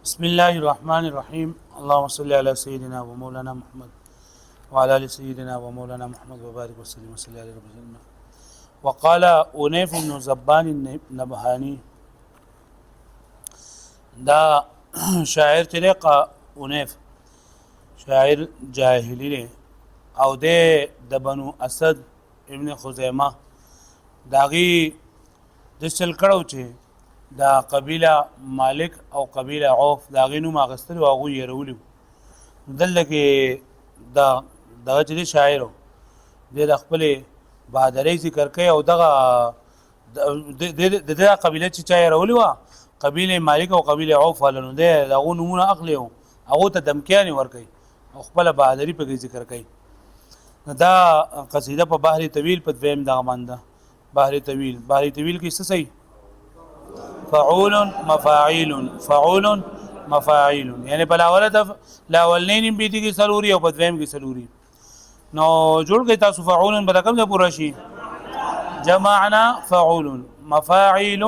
بسم الله الرحمن الرحيم اللهم صل على سيدنا ومولانا محمد وعلى ال سيدنا ومولانا محمد وبارك وسلم وصلى على رب العالمين. وقال أنيف بن زبان النبهاني دا شاعر طریقه أنيف شاعر جاهلی دی او د بنو اسد ابن خزیمه داغي د چل کړو چې دا قبیله مالک او قبیله عوف داغي نوم اغستل او هغه يرولو دلته کې دا چې شاعر د خپل بهادرۍ ذکر کوي او دغه د قبیله چې چا يرولو قبیله مالک او قبیله عوف ولنو ده هغه نمونه اخلي او هغه ته دمکیانی ور کوي او خپل بهادری په ذکر کوي. دا قصیده په بحر طویل په دویم دا مانده بحر طویل کې څه صحیح فعول مفاعیل فعول مفاعیل یعنی په لاولین بیت کې سلوري او په دویم کې سلوري نو جوړ کې تاسو فعول په رقم د پورا شي جمعنا فعول مفاعیل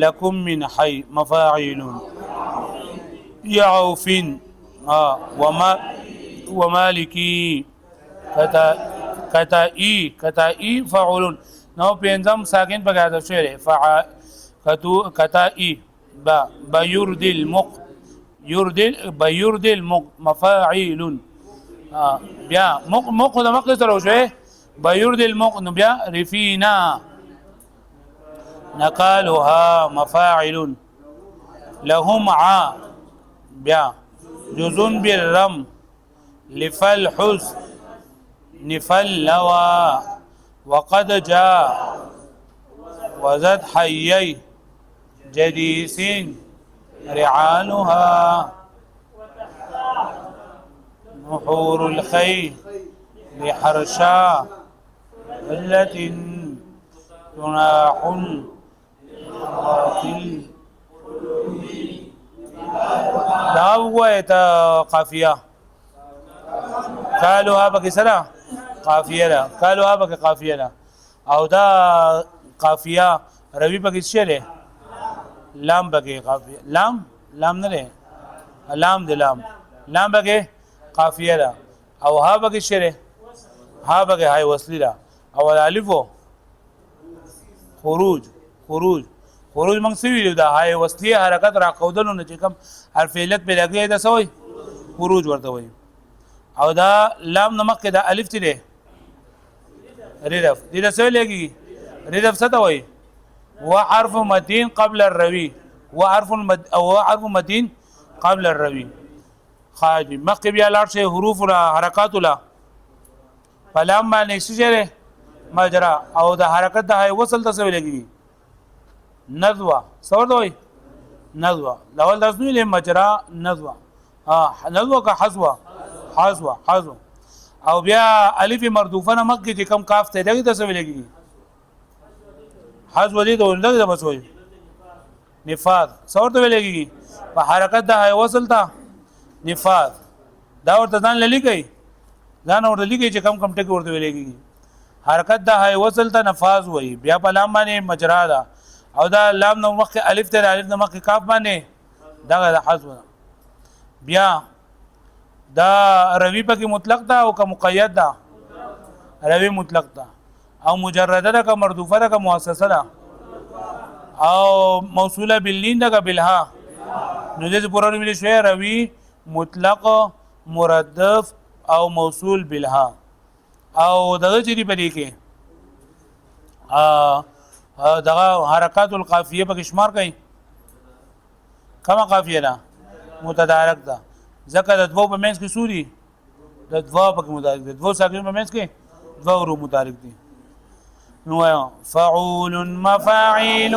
لكم من حي مفاعيل يعوف ومالكي كتائي فعول نو پنځم ساکن په غاړه شعر كتائي بيرد المق مفاعيل بیا مق د مقصد سره شوی بيرد المق نو بیا رفينا نقالها مفاعل لهم بیا جزء بالرم لفل حس نفل لوا وقد جاء وزد حيي جديس رعالها نحور الخيل لحرشا التي تناح دا وایته قافیه قالوا بك سلا قافیه ده قالوا بك قافیه ده او دا قافیه روي بك شله لام بك قافیه لام نه ده لام بك قافیه ده او ها بك شله ها بك هاي وصلی ده او الالف خروج موږ سوي دا هاي وصلی حرکت را قودلو نه چې کوم حرف علت په لګي دا سوي خروج ورته وي او دا لام نمک کې دا الف تي ردف دې دا سوي لګي ردف څه ته وي وحرف متين قبل الروي وحرف متين قبل الروي خارج مخ بیا لاړ شي حروف او حرکات لا فلام باندې شجره مجرا او دا حرکت د هاي وصل ته سوي لګي نزوه سور دوی نزوه لول داسنو له مجرا نزوه نزوه کا حزوه او بیا الف مردوفه نه مکه چې کم کاف ته دغه تاسو ویلګي حزوه دې ته ولګي بس وای نفاذ سور ته ویلګي په حرکت د هاي وصل تا نفاذ دا ورته ځان للیږي ځان ورته للیږي چې کم ټکی ورته ویلګي حرکت د هاي وصل تا نفاذ وای بیا په لام باندې مجرا ده او دا لام نو مخ الف ته الف نو مخ کاف باندې دا حذف بیا دا روي پکې مطلق ده او که مقید ده روي مطلق ده او مجرده ده که مردوفه ده که مؤسسه ده او موصوله باللین ده که بالها نو دې پورا ویل شوی روي مطلق مردف او موصول بالها او دغه چې په دې کې دغه حرکات القافیه په شمار کوي کما قافیه ده متدارک ده ځکه د دوه په منځ کې سوري د دوه په متدارک ده دوه ساکن په منځ کې دوه ورو متدارک دي نو فعول مفاعيل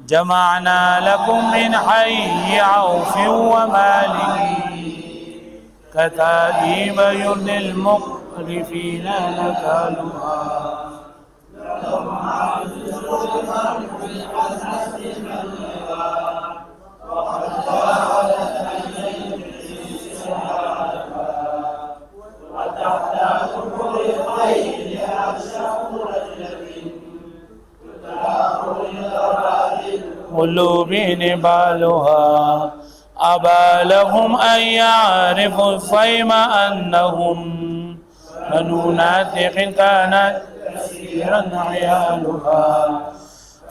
جمعنا لكم من حي عوف ومالك كتائب يرد المقرفين نكالها وتحت قلوب نبالها أبى لهم أن يعرفوا الصيم أنهم بنو ناتق كانت كثيرا عيالها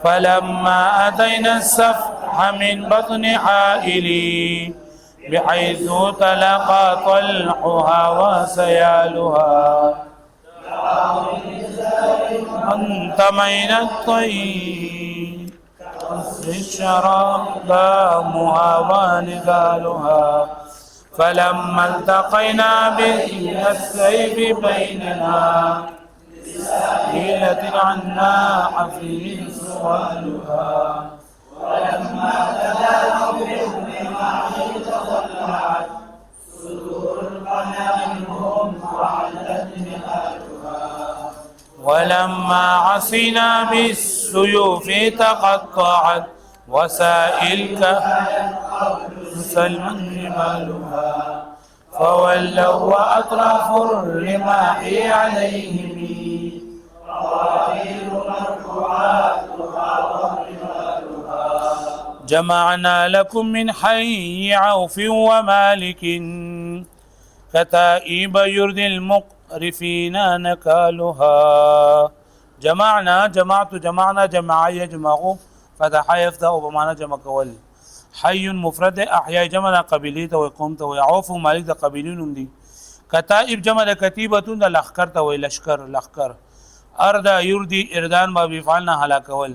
فلما أتينا السفح من بطن حائلي بحيث تلقى طلحها وسيالها انتمين الطيب كأصل الشراب دامها ونذالها فلما التقينا به السيف بيننا لسائلة عنا حفيظ سؤالها ولما تلاقوا بهم معي تطلعت صدور القنا منهم وعلت نهايتها ولما عصينا بالسيوف تقطعت وسائل سلما جبالها فولوا وأطراف الرماح عليهم قوائل مرفوعاتها وظلالها جمعنا لكم من حي عوف ومالك كتائب يرضي المقرفين نكالها جمعنا جمع يجمع فتح يفتح وبمعنى جمع كول حي مفرد احياء جمع قبيله وقوم وعوف مالك د قبيلون دي كتائب جمع كتيبه د لخر ته لشکر اردا يردي اردان ما بيفعلنا هلاكول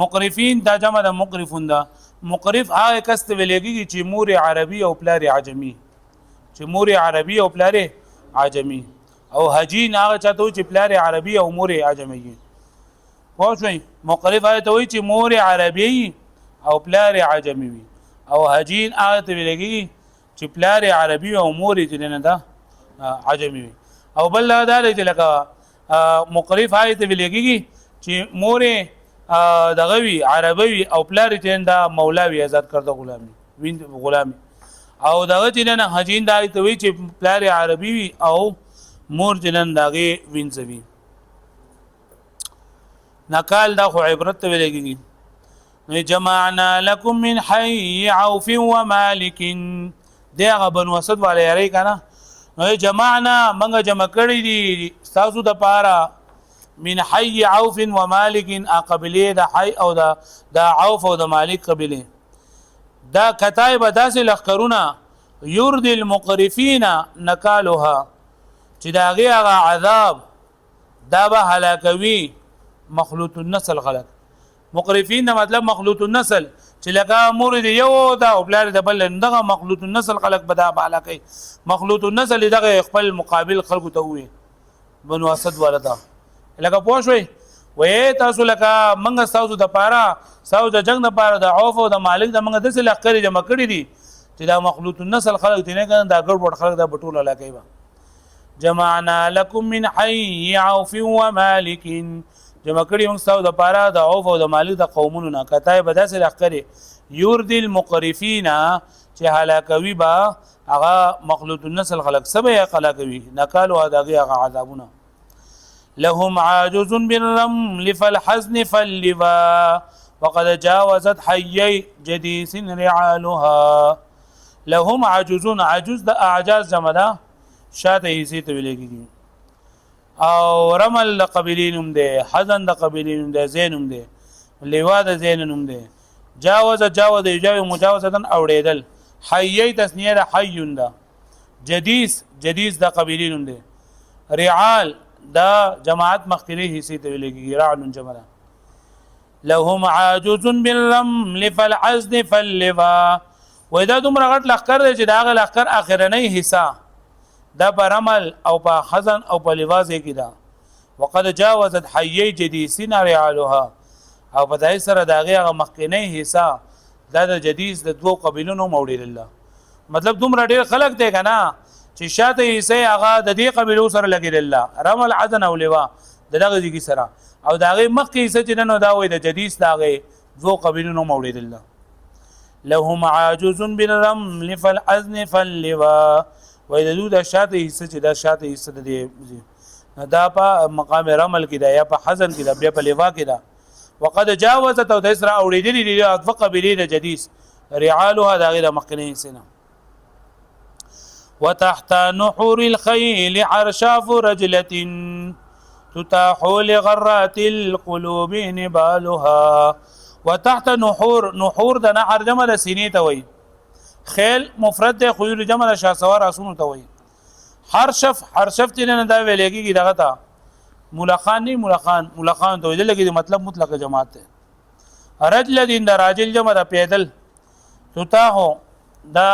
مقرفين دا جمع د مقرفون دا مقرف هغه کس ته ویلېږي چې مور عربي او پلار عجمي چې مور عربي او پلار عجمي او هجين هغه چاته چې پلار عربي او مور عجمي پوښوي مقرف هغه ته وي چې مور عربي او پلار عجمي وي او هجين هغه ته ویلېږي چې پلار عربي او مور یې نه ده عجمي وي او بل دا چې لکه مقرف هغه ته ویلېږي چې مور دغه وی عربي او پلار یې دا مولوي آزاد کړه غلامي او دغه چې نه هجين دا ته وی چې پلار عربي وي او مور جنن داغه وینځوي نقال دا خو عبرت ته ویلېږي نو جمعنا لكم من حي عوف ومالك دغه بنو اسد والے یاري کنه نو جمعنا منګه جمع کړی دي تاسو د پاره من حي عوف ومالك قبيله د حي او د عوف او د مالک قبيله دا کتایب داسې لخرونه يرد المقرفين نکالها چې داغه هغه عذاب دا به هلاکوي مخلوط النسل خلق مقرفین دا مطلب مخلوط النسل چې لکه مور دی یو دا او بلار د بل دغه مخلوط النسل خلق بدا هلاکي مخلوط النسل دغه خپل مقابل خلق ته وي بنو اسد ولدا لکه پوښوي وې تاسو لکه منګ تاسو د پاره تاسو د جنگ د پاره د عوف او د مالک د منګ د سل لخر جمع کړی دي چې دا مخلوط النسل خلق دي نه کنه دا ګډ خلق د بټول علاقه با جمعنا لكم من حي عوف ومالك جمع کړي موږ تاسو د پاره د عوف او د مالک د قومونو نه کتای به داسې لخر يرد المقرفين چې هلاکوي با هغه مخلوط النسل خلق سبه هلاکوي نکالو هغه عذابونه لهم عاجز بالرمل فالحزن فاللواء وقد جاوزت حيي جديس رعالها لهم عجوزون عجوز د اعجاز جمع شاته هيسي ته ویلېږي او رمل د قبيلینوم ده حزن د قبيلینوم ده زینوم ده لوا د زینوم ده جاوز یجاوز مجاوزتن اوړېدل حيي تسنیه د حيون ده جديس د قبيلینوم ده رعال دا جماعت مخکري هيسي ته ویلېږي رعل جمع لهم عاجز بالرمل فالحزن فاللوا وإذا دومره غټ لخر دی چې دا غ لخر اخرنۍ حصہ دا په رمل او په حزن او په لوازه کې دا وقد جاوزت حيي جديسين رعالها او په دای سره داغه هغه مخکینی حصہ دا د جديس د دوه قبيلونو موړي الله مطلب دومره ډېر خلق دی کنه چې شاته حصہ هغه د دې قبيلو سره لګي الله رمل حزن او لوا دغه ځګي سره او داغه مخکې حصہ چې نو دا وای د جديس داغه دوه قبيلونو موړي الله لهم عاجز بالرمل فالحزن فاللوا وای د شاته حصہ چې دا شاته حصہ د دا په مقام رمل کې دا یا په حزن کې دا بیا په لوا کې دا وقد جاوزت او د اسرا اوریدلی دی اتفق بلیل جديس رعالها دا غیر مخکنی سنه وتحت نحور الخيل عرشاف رجلة تتاح لغرات القلوب نبالها وتحت نحور د نحر جمع د سینې ته وای خیل مفرد د خيول جمع د شاسوار اسونو ته وای حرشف چې نه دا ویلېږي دغه ته ملخان نه ملخان ته ویل کې مطلب مطلق جماعت ده رجل دین د راجل جمع د پیدل تتاح دا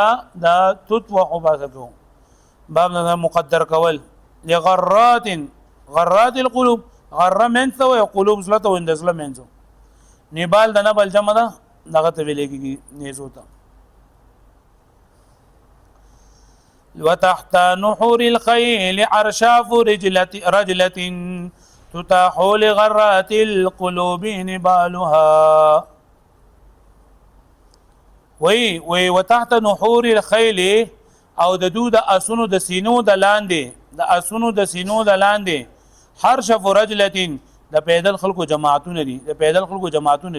تطوع باسکو باب مقدر کول غرات القلوب غره منته او قلوب زلته وند زله منځو نیبال د نبل جمع ده دغه ته ویل کېږي نيزو ته وتحت نحور الخيل عرشاف رجلة تتاح لغرات القلوب نبالها وی وتحت نحور الخيل او د دود اسونو د سینو د لاندې حرشف رجلتين د پیدل خلکو جماعتونه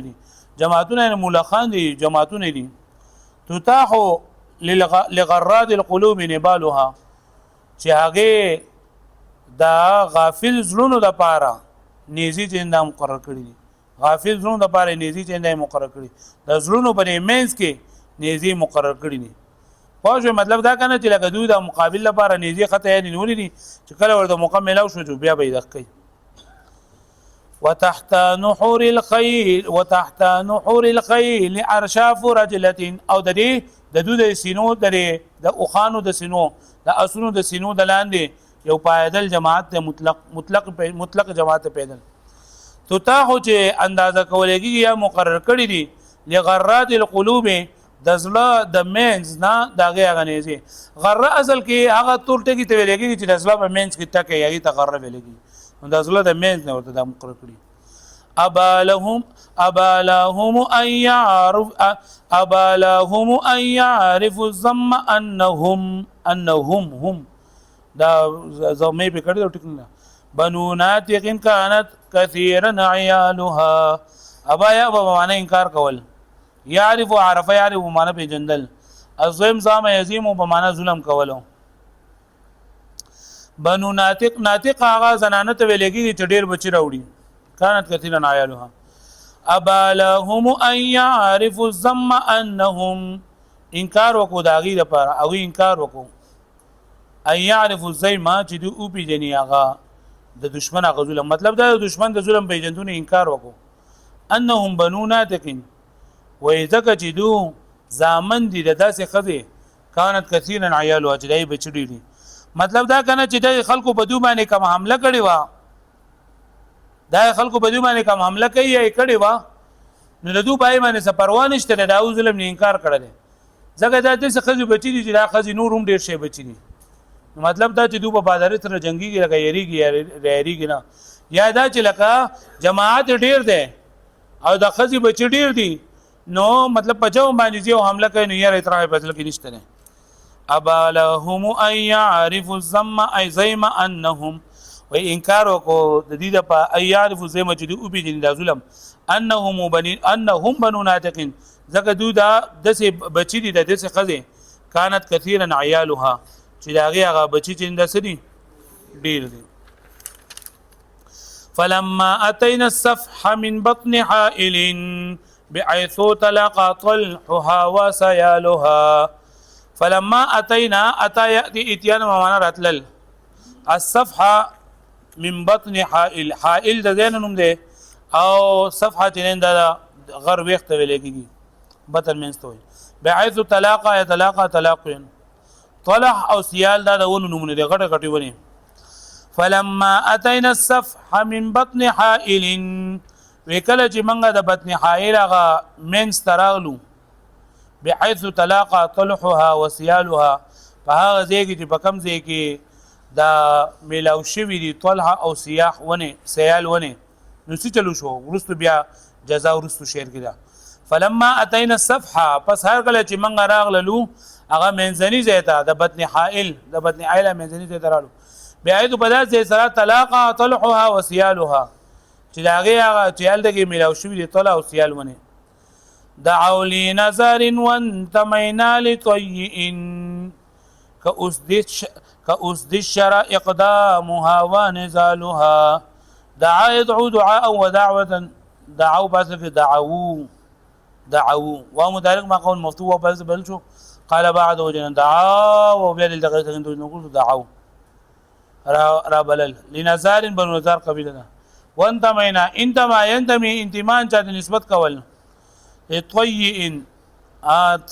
دي جماعتونه ملخان دي جماعتونه دي تتاح لغراد القلوب نبالها چې هغه دا غافل زلونو د پاره نيزي چنده مقرر کړی دي غافل زلونو د پاره نيزي چنده مقرر کړی د زلونو په مینس کې نيزي مقرر کړی دي پوه مطلب دا کنه چې لکه دوی د مقابل لپاره نيزي خطه یې نیولې دي چې کله ورته مکمل او شو بیا به دقي وتحت نحور الخيل عرشاف رجلة او د دې د دوی د سینو د اوخانو د سینو د اسونو د سینو د لاندې یو پایدل جماعت مطلق جماعت پیدل تتاحو چې اندازه کولېږي یا مقرر کړی دي لغرات القلوب د زړه د مینز نه داغه غنېږي غره اصل کې هغه تورټه کې ته ویلېږي چې د زړه په مینز کې ټکه یې ته غره ویلېږي نو د زړه د مینز نه ورته د مقرر کړی ابالهم ان يعرف الذم انهم هم دا زمې په کړه ټکنه بنونات یقین كانت كثيرا عيالها ابا معنی انکار کول يعرف عرف يعرف معنی په جندل الظلم زام يزيم په معنی ظلم کولو بنو ناطق هغه زنانه ته ویلېږي چې ډېر بچی راوړي كانت كثيرا عيالها ابالهم ان يعرف الذم انهم انکار وکړو داغي لپاره او انکار وکړو ان يعرف الذم چې دو او پی جنې هغه د دشمن هغه ظلم مطلب دا د دشمن د ظلم پیجندونه انکار وکړو انهم بنو ناطق وې ځکه چې دو زامن دي د داسې خزه كانت كثيرا عيالها چې دای بچی دي مطلب دا کنه چې د خلکو په دوه باندې کوم حمله کړی و دا خلکو په دوه باندې کوم حمله کوي یې کړی و نو د دوه پای باندې سپروا نشته دا ظلم نه انکار کړل ځکه دا د خزه بچی دي چې دا خزه نور هم ډیر شي بچی دي مطلب دا چې دوه په بازار سره جنگي کې یریږي نه یا دا چې لکه جماعت ډیر ده او د خزه بچی ډیر دي نو مطلب پچاو باندې یو حمله کوي نو یې اعتراف بدل کې نشته نه ابالهم ان يعرف الذم اي زيم انهم و انکار وکړو د دې په ايعرف زيم چې او بي د ظلم انهم بنو ناطق زکه دوی دا دسه بچی دي د دسه خزه كانت كثيرا عيالها چې داغه هغه بچی چې د سدي ډیر دي فلما اتينا الصفح من بطن حائل بحيث تلقى طلحها وسيالها فلما اتينا اتى ياتي اتيان معنا راتل الصفحه من بطن حائل د زیننم ده او صفحه تنين د غر وخت ویلېږي بطن منستوي بحيث تلاقى يتلاقى تلاقيا طلح او سيال دا ونه نمونه دي غټه غټي ونی فلما اتينا الصفحه من بطن حائل وکله چې منګه د بطن حائل هغه منس تراغلو بحيث تلاقى طلحها وسيالها فهغه ځای کې په کم ځای کې دا میلاو شوی دي طلحه او سیاح ونه سیال ونه نو څه چلو شو ورستو بیا جزاء ورستو شعر کړه فلما اتينا الصفحه پس هر کله چې منګه راغللو هغه منځنی ځای ته د بطن حائل منځنی ځای ته رالو بیا ایدو په داسې سره تلاقى طلحها وسيالها چې هغه چې هلته کې میلاو شوي دي طلع او سیال ونې دعوا لنظر وانتمينا لطيء كأسد الشرى إقدامها ونزالها دعا يدعو دعاء ودعوة دعوا بس دعوا ومدارك ما قول مفتوح وبس بلشو قال بعد وجنا دعا وبيل الدقيقة نقول دعوا را بلل لنزار بنو نزار قبيلنا وانتمينا انتما ينتمي انتمان چاته نسبت کول طيئن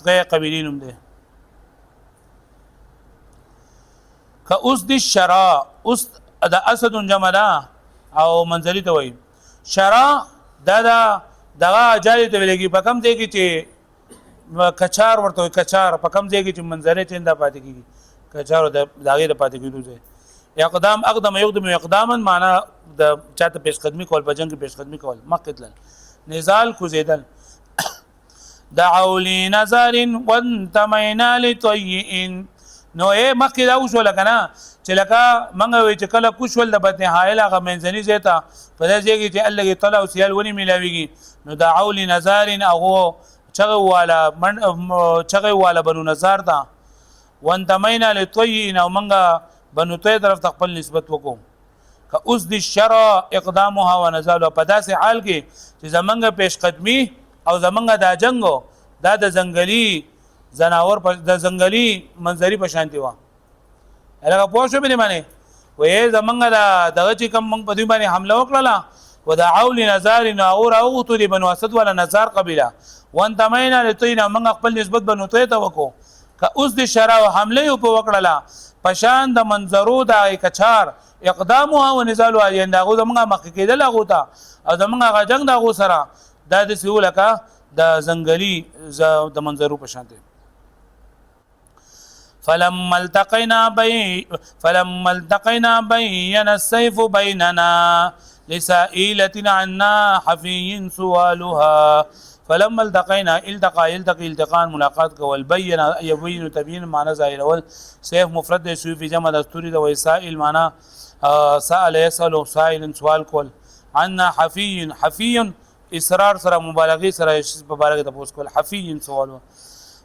غير قبيلينهم ده كأسد الشراء أسد دا أسد جمدا او منزلي ته وي شراء دا دغه جاري ته ولګي په کم ځای کې چې کچار ورته کچار په کم ځای کې چې منظره چنده پاتې کیږي کچار د داغه د پاتې کیدو ځای اقدام يقدم اقداما معنا د چاته پیش قدمی کول په جنگ کې پیش قدمی کول مقتل نزال کوزیدل دعوا لنظر وانتمينا لطيء نو مخکې دا وشول کنه چې لکه منګه وی چې کله کوشول د بدن حایل هغه منځنی زیته په دې ځای کې چې الله کې طلع او سیال ونی ملاويږي نو دعوا لنظر او چغه والا بنو نظر دا وانتمينا لطيء او منګه بنو طيء طرف خپل نسبت وکړو که اوس د شرع اقدامها ونزال په داسې حال کې چې زمنګ پیش قدمی او زمنګ دا جنگو دا د زنګلی زناور د زنګلی منظری په شانتي و هغه پوه شو به معنی وې زمنګ دا دغه چې کوم موږ په دې باندې حمله وکړه ودعوا لنزار ناور او تو بنو اسد ولا نزار قبيله وانتمينا لطينا موږ خپل نسبت بنو طيء ته وکړو که اوس د شرع حمله په وکړه پشان د منظرو د کچار اقدامها ونزالها یندغه زمونږه مخ کېدل هغه ته او زمونږه جنگ دغه سره د سهولکه د زنګلی د منظرو په شان دي فلما التقينا بين السيف بيننا لسائلة عنا حفي سوالها فلما التقينا التقى ملاقات کول يبين تبين معنى ظاهر اول سيف مفرد شوی فی جمع دستوری د وسائل معنى سأل يسأل سائل سوال کول عنا حفي اصرار سره مبالغه سره مبالغه تاسو کول حفي سوال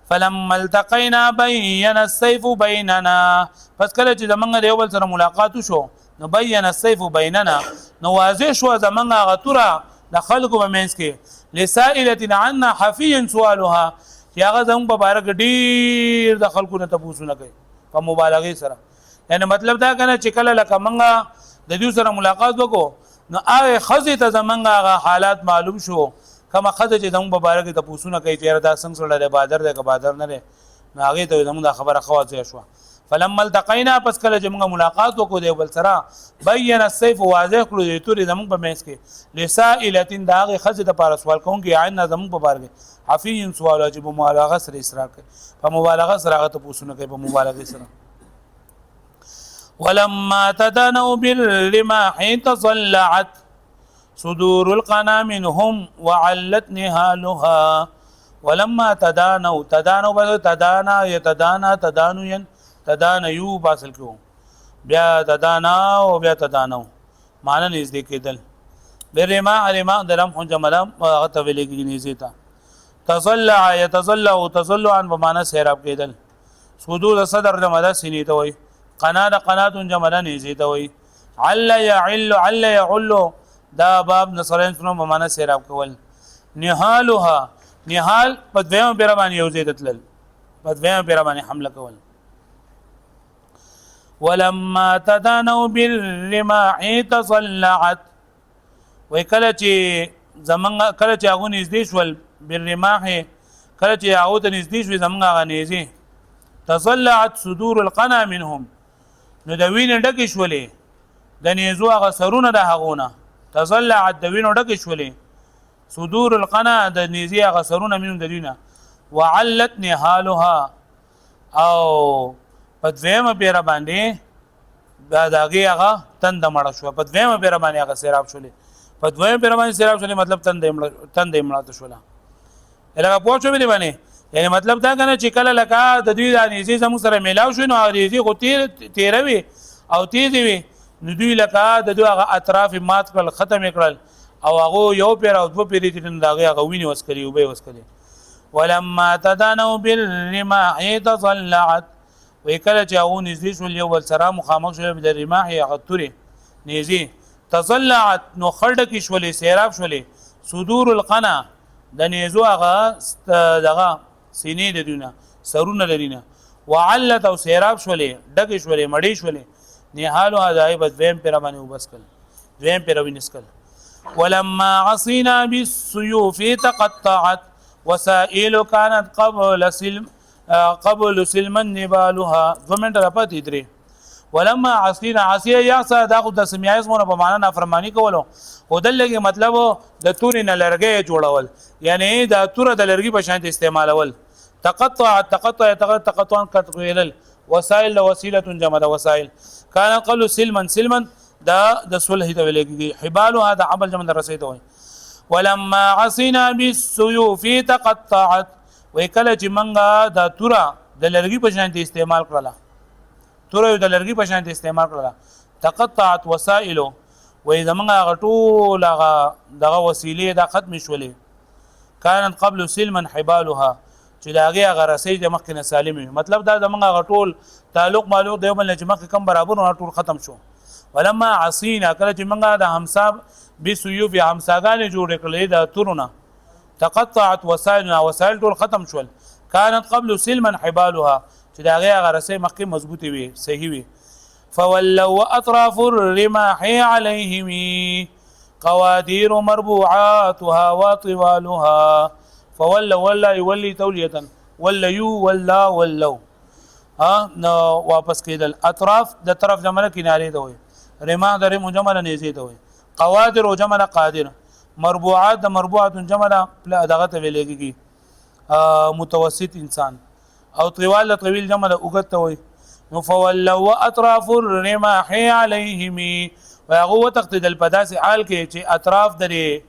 فلما التقينا بين السيف بيننا پس کله چې زمونږ د اول سره ملاقات شو نو بين السيف بيننا نو واضح شو زمونږ غتوره د خلکو په منځ کې لسائلة عنا حفي سوالها یا هغه زموږ په باره کې ډېر د خلکو نه تپوسونه کوي په مبالغې سره یعنی مطلب دا کنه چې کله لکه منګه د دې سره ملاقات وکړو نو هغه خزې ته زمونږ هغه حالات معلوم شو کما خزې چې زموږ په باره کې تپوسونه کوي چې دا څنګه سره بادر دی که بادر نه دی نو هغې ته زموږ د خبره خواځې شوه فلما التقينا پس کله چې موږ ملاقات وکړو دی بل سره بین السيف واضح کړو دی تورې زموږ په منځ کې لسائلة د هغې ښځې دپاره سوال کوونکي عنا زموږ په باره کې حفي سوال چې په مبالغه سره اصرار کوي په مبالغه سره هغه تپوسونه کوي په مبالغې سره ولما تدانوا بالرماح تصلعت صدور القنا منهم وعلت نهالها ولما تدانوا تدانا يتدانا تدانيا تدانيو باصل کو بیا تدانا او بیا تدانو معنی نږدې کېدل برما درم جملم هغه ویلې کې نږدې تا تظلع يتظلع بمعنى سیراب کېدل صدور صدر د مدا سینې ته وای قنات جمله نږدې ته وای عل يعل دا باب نصرین سنو بمعنى سیراب کول نهالها نهال په دویم پیر باندې یو ځای تلل په دویم پیر باندې حمله کول ولما تدانوا بالرماح تصلعت وکله چې زمنګ کله چې هغه نږدې شول بالرماح کله چې هغه ته نږدې شو زمنګ هغه نږدې تصلعت صدور القنا منهم نو د وینې ډکې شولې د نېزو هغه سرونه د هغونه تصلعت د وینې ډکې شولې صدور القنا د نېزې هغه سرونه منهم د دینه وعلت نهالها او په دویمه پیره باندې دا داغه هغه تند مړ شو په دویمه پیره باندې هغه سیراب شولې په دویمه پیره باندې سیراب شولې مطلب تند مړ شولا هغه پوښتنه به باندې یعنی مطلب دا کنه چې کله لکه د دوی د نيزي زمو سره میلاو شو نو نيزي خو تیروي او تیزوي نو دوی لکه د دوی هغه اطراف مات کړل ختم کړل او هغه یو پیر او دو پیر چې دغه هغه ویني وسکلی او به وسکلی ولما تدانوا بالرماح تطلعت وکله چې او نږدې شول یو بل سره مخامخ شول د رماح هغه تورې نږدې تطلعت نو خړډ کې شولې سیراب شولې صدور القنا د نيزو هغه دغه سینې د دینه سرونه لرینه وعلت او سیراب شولې ډګ شولې مړې شولې نهالو هداي بس دویم پر باندې وبسکل دویم پر وینسکل ولما عصينا بالسيوف تقطعت وسائل كانت قبل سلم نبالها ضمن رپتی درې ولما عصينا عصيه يعصى دا د سمیا اسمونه په معنا نافرمانی کولو ودلګي مطلب د تورې نه لرګي جوړول یعنی د تور د لرګي په شان استعمالول تقطعا کټویل وسائل وسيله جمع د وسائل كان قبل سلما دا د صلح ته ویلېږي حبال هذا عمل جمع رسیدو ولما عصينا بالسيوف تقطعت وکله چې منګه دا تورا د لرګي په شان استعمال کړله تورا د لرګي په شان استعمال کړله تقطعت وسائل و زمنګه غټول دغه وسیله دا ختم شولې كانت قبل سلما حبالها چې داغه غرسې د مخکنه سالمه مطلب دا زمنګه غټول تعلق معلوق دی بل چې مخ کم برابر نه ټول ختم شو ولما عصينا کله چې منګه د همساب بسيوف همساګان جوړ کړلې د تورونه تقطعت وسائل ټول ختم شول كانت قبل سلما حبالها چې داغه غرسې مخکې مضبوطی وي صحیح وي فولوا اطراف الرماح عليهم قوادير مربوعاتها وطوالها فولوا ولا يولي توليه ولا ولوا نو واپس کېدل اطراف د طرف جمله کناره ته وي رما در مجمله نيزه ته وي قوادر او جمله قادر مربوعات د مربوعات جمله دغه ته ویلېږي متوسط انسان او طوال طويل جمله اوګت وي نو فولوا اطراف الرماح عليهم واغه تقتدل پداس حال کې چې اطراف درې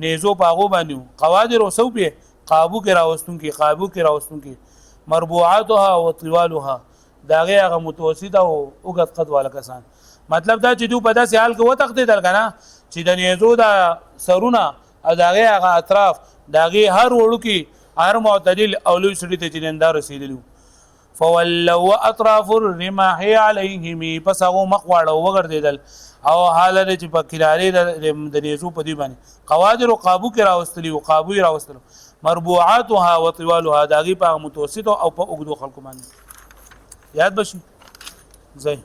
نيزو پاغو باندې قوادر او سوبه قابو کې راوستون کې مربوعاتها وطوالها داغه هغه متوسط او اوګت قد والا کسان مطلب دا چې دو په داسې حال کې وتقتدل کنه چې د نيزو دا سرونه او داغه هغه اطراف داغه هر وړو کې هر معتدل او لوی سړي ته چیندار رسیدلو فولوا اطراف الرماح عليهم پس هغه مخواړه وګرځیدل او حاله چې په کلارې د نيزو په دی باندې قوادر او قابو کې راوستلو مربوعاتها وطوالها داغي په متوسط او په اوږدو خلکو باندې یاد بشي زي